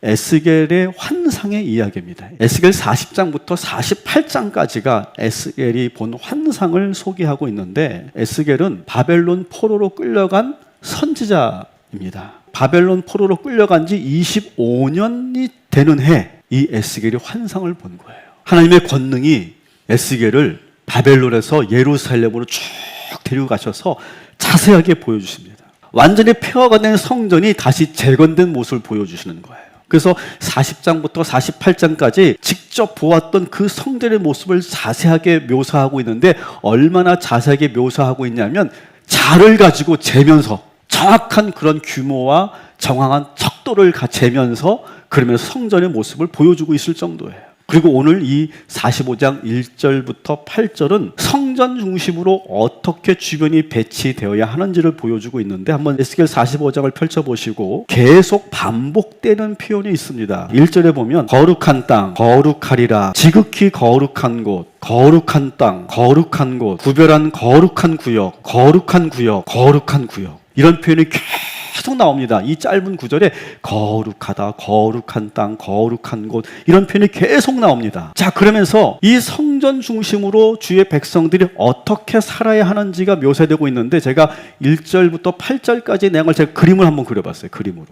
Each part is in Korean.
에스겔의 환상의 이야기입니다. 에스겔 40장부터 48장까지가 에스겔이 본 환상을 소개하고 있는데, 에스겔은 바벨론 포로로 끌려간 선지자입니다. 바벨론 포로로 끌려간 지 25년이 되는 해, 이 에스겔이 환상을 본 거예요. 하나님의 권능이 에스겔을 바벨론에서 예루살렘으로 쭉 데리고 가셔서 자세하게 보여주십니다. 완전히 폐허가 된 성전이 다시 재건된 모습을 보여주시는 거예요. 그래서 40장부터 48장까지 직접 보았던 그 성전의 모습을 자세하게 묘사하고 있는데, 얼마나 자세하게 묘사하고 있냐면 자를 가지고 재면서 정확한 그런 규모와 정확한 척도를 재면서 그러면서 성전의 모습을 보여주고 있을 정도예요. 그리고 오늘 이 45장 1절부터 8절은 성전 중심으로 어떻게 주변이 배치되어야 하는지를 보여주고 있는데, 한번 에스겔 45장을 펼쳐보시고 계속 반복되는 표현이 있습니다. 1절에 보면 거룩한 땅, 거룩하리라, 지극히 거룩한 곳, 거룩한 땅, 거룩한 곳, 구별한 거룩한 구역, 거룩한 구역, 거룩한 구역, 이런 표현이 계속 나옵니다. 이 짧은 구절에 거룩하다, 거룩한 땅, 거룩한 곳, 이런 표현이 계속 나옵니다. 자, 그러면서 이 성전 중심으로 주의 백성들이 어떻게 살아야 하는지가 묘사되고 있는데, 제가 1절부터 8절까지 내용을 제가 그림을 한번 그려봤어요. 그림으로.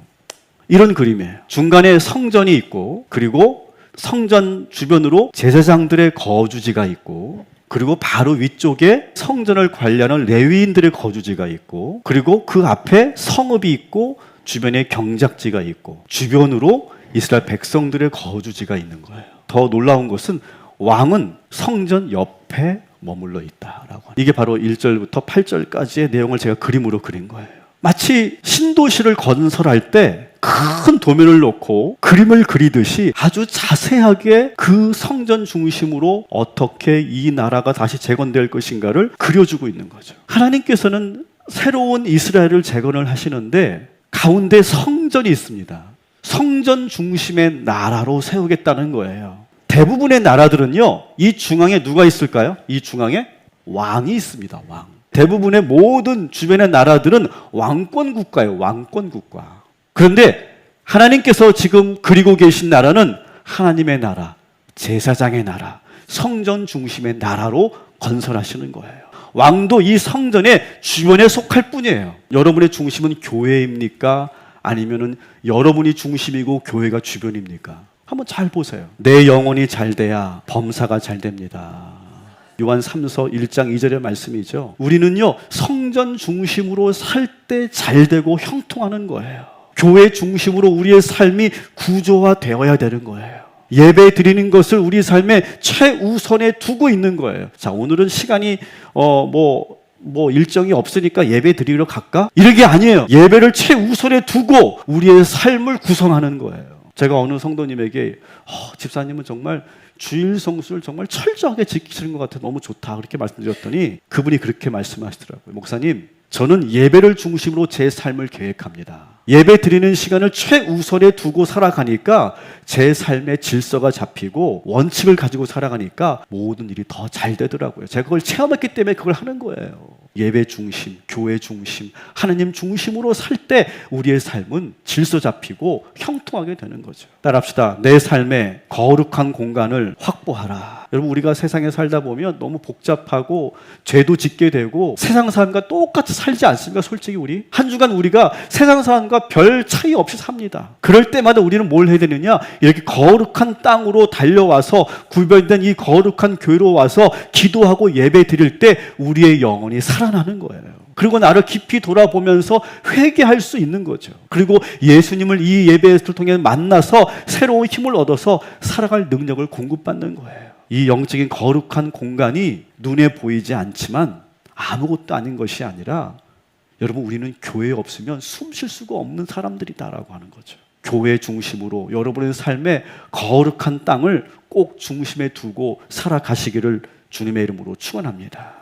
이런 그림이에요. 중간에 성전이 있고, 그리고 성전 주변으로 제사장들의 거주지가 있고, 그리고 바로 위쪽에 성전을 관리하는 레위인들의 거주지가 있고, 그리고 그 앞에 성읍이 있고 주변에 경작지가 있고 주변으로 이스라엘 백성들의 거주지가 있는 거예요. 더 놀라운 것은 왕은 성전 옆에 머물러 있다라고. 이게 바로 1절부터 8절까지의 내용을 제가 그림으로 그린 거예요. 마치 신도시를 건설할 때 큰 도면을 놓고 그림을 그리듯이 아주 자세하게 그 성전 중심으로 어떻게 이 나라가 다시 재건될 것인가를 그려주고 있는 거죠. 하나님께서는 새로운 이스라엘을 재건을 하시는데 가운데 성전이 있습니다. 성전 중심의 나라로 세우겠다는 거예요. 대부분의 나라들은요, 이 중앙에 누가 있을까요? 이 중앙에 왕이 있습니다. 왕. 대부분의 모든 주변의 나라들은 왕권 국가예요. 왕권 국가. 그런데 하나님께서 지금 그리고 계신 나라는 하나님의 나라, 제사장의 나라, 성전 중심의 나라로 건설하시는 거예요. 왕도 이 성전의 주변에 속할 뿐이에요. 여러분의 중심은 교회입니까? 아니면은 여러분이 중심이고 교회가 주변입니까? 한번 잘 보세요. 내 영혼이 잘 돼야 범사가 잘 됩니다. 요한 3서 1장 2절의 말씀이죠. 우리는요, 성전 중심으로 살 때 잘 되고 형통하는 거예요. 교회 중심으로 우리의 삶이 구조화되어야 되는 거예요. 예배 드리는 것을 우리 삶의 최우선에 두고 있는 거예요. 자, 오늘은 시간이 일정이 없으니까 예배 드리러 갈까? 이런 게 아니에요. 예배를 최우선에 두고 우리의 삶을 구성하는 거예요. 제가 어느 성도님에게 집사님은 정말 주일 성수를 정말 철저하게 지키시는 것 같아서 너무 좋다, 그렇게 말씀드렸더니 그분이 그렇게 말씀하시더라고요. 목사님, 저는 예배를 중심으로 제 삶을 계획합니다. 예배 드리는 시간을 최우선에 두고 살아가니까 제 삶의 질서가 잡히고 원칙을 가지고 살아가니까 모든 일이 더 잘 되더라고요. 제가 그걸 체험했기 때문에 그걸 하는 거예요. 예배 중심, 교회 중심, 하나님 중심으로 살 때 우리의 삶은 질서 잡히고 형통하게 되는 거죠. 따라합시다. 내 삶의 거룩한 공간을 확보하라. 여러분, 우리가 세상에 살다 보면 너무 복잡하고 죄도 짓게 되고 세상 사람과 똑같이 살지 않습니까? 솔직히 우리 한 주간 우리가 세상 사람과 별 차이 없이 삽니다. 그럴 때마다 우리는 뭘 해야 되느냐? 이렇게 거룩한 땅으로 달려와서 구별된 이 거룩한 교회로 와서 기도하고 예배 드릴 때 우리의 영혼이 살아나는 거예요. 그리고 나를 깊이 돌아보면서 회개할 수 있는 거죠. 그리고 예수님을 이 예배를 통해 만나서 새로운 힘을 얻어서 살아갈 능력을 공급받는 거예요. 이 영적인 거룩한 공간이 눈에 보이지 않지만 아무것도 아닌 것이 아니라, 여러분, 우리는 교회에 없으면 숨 쉴 수가 없는 사람들이다라고 하는 거죠. 교회 중심으로 여러분의 삶의 거룩한 땅을 꼭 중심에 두고 살아가시기를 주님의 이름으로 축원합니다.